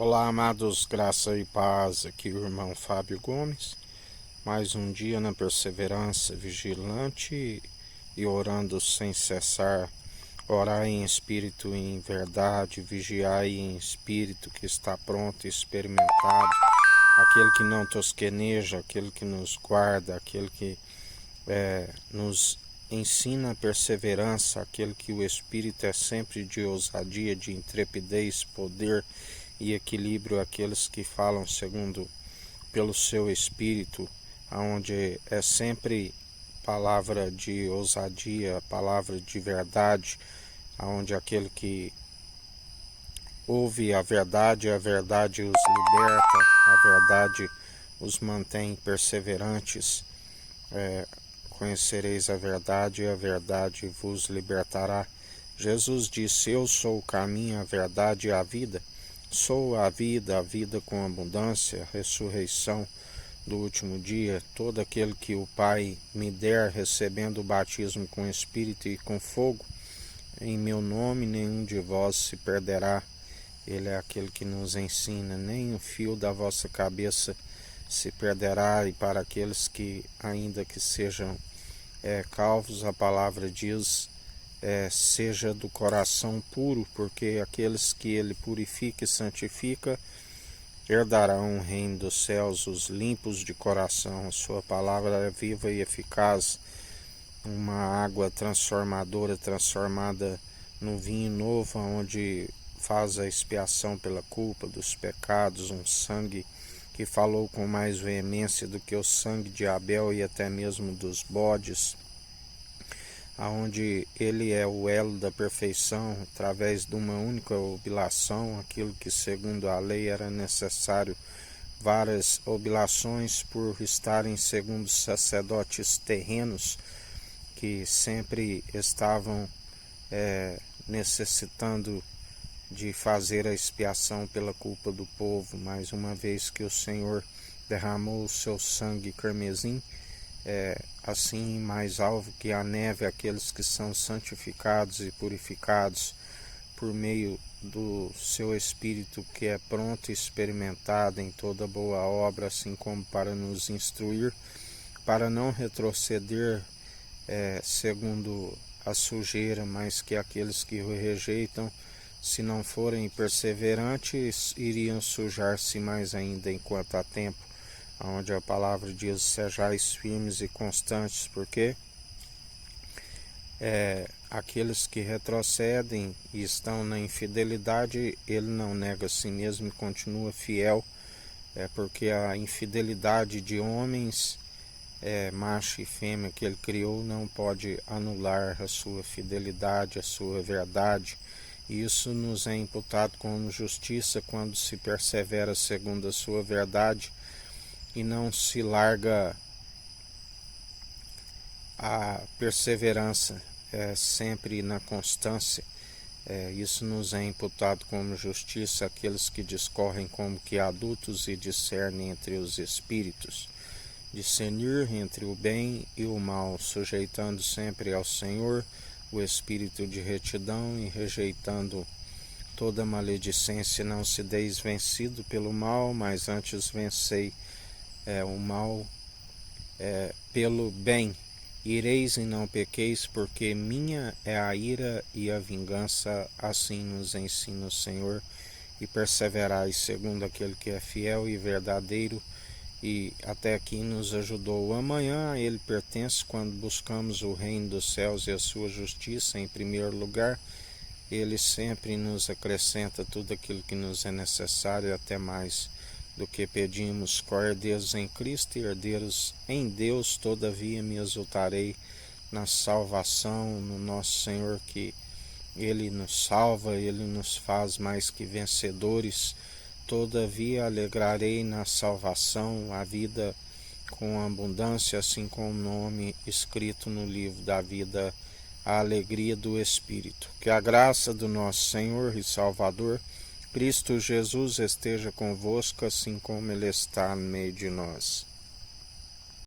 Olá, amados, graça e paz, aqui o irmão Fábio Gomes. Mais um dia na perseverança, vigilante e orando sem cessar. Orar em espírito e em verdade, vigiai em espírito que está pronto e experimentado. Aquele que não tosqueneja, aquele que nos guarda, aquele que nos ensina a perseverança, aquele que o espírito é sempre de ousadia, de intrepidez, poder e equilíbrio, aqueles que falam segundo pelo seu espírito, aonde é sempre palavra de ousadia, palavra de verdade, aonde aquele que ouve a verdade os liberta, a verdade os mantém perseverantes. Conhecereis a verdade e a verdade vos libertará. Jesus disse: Eu sou o caminho, a verdade e a vida. Sou a vida com abundância, a ressurreição do último dia. Todo aquele que o Pai me der, recebendo o batismo com Espírito e com fogo, em meu nome nenhum de vós se perderá. Ele é aquele que nos ensina, nem um fio da vossa cabeça se perderá. E para aqueles que, ainda que sejam calvos, a palavra diz, seja do coração puro, porque aqueles que ele purifica e santifica herdarão o reino dos céus. Os limpos de coração, a sua palavra é viva e eficaz, uma água transformadora, transformada no vinho novo, onde faz a expiação pela culpa dos pecados, um sangue que falou com mais veemência do que o sangue de Abel e até mesmo dos bodes, aonde ele é o elo da perfeição, através de uma única oblação, aquilo que segundo a lei era necessário várias oblações por estarem segundo sacerdotes terrenos que sempre estavam necessitando de fazer a expiação pela culpa do povo. Mas uma vez que o Senhor derramou o seu sangue carmesim, assim mais alvo que a neve, aqueles que são santificados e purificados por meio do seu Espírito, que é pronto e experimentado em toda boa obra, assim como para nos instruir, para não retroceder segundo a sujeira, mas que aqueles que o rejeitam, se não forem perseverantes, iriam sujar-se mais ainda enquanto há tempo, onde a palavra diz: sejais firmes e constantes, porque aqueles que retrocedem e estão na infidelidade, ele não nega a si mesmo e continua fiel, porque a infidelidade de homens, macho e fêmea, que ele criou, não pode anular a sua fidelidade, a sua verdade. E isso nos é imputado como justiça quando se persevera segundo a sua verdade e não se larga a perseverança, sempre na constância. Isso nos é imputado como justiça, aqueles que discorrem como que adultos e discernem entre os espíritos. Discernir entre o bem e o mal, sujeitando sempre ao Senhor o espírito de retidão e rejeitando toda maledicência. Não se deis vencido pelo mal, mas antes vencei o mal pelo bem. Ireis e não pequeis, porque minha é a ira e a vingança, assim nos ensina o Senhor. E perseverai segundo aquele que é fiel e verdadeiro, e até aqui nos ajudou. Amanhã a ele pertence. Quando buscamos o reino dos céus e a sua justiça em primeiro lugar, ele sempre nos acrescenta tudo aquilo que nos é necessário, até mais do que pedimos. Co-herdeiros em Cristo e herdeiros em Deus, todavia me exultarei na salvação, no nosso Senhor, que ele nos salva, ele nos faz mais que vencedores. Todavia alegrarei na salvação, a vida com abundância, assim como o nome escrito no livro da vida, a alegria do Espírito. Que a graça do nosso Senhor e Salvador, Cristo Jesus, esteja convosco, assim como Ele está no meio de nós.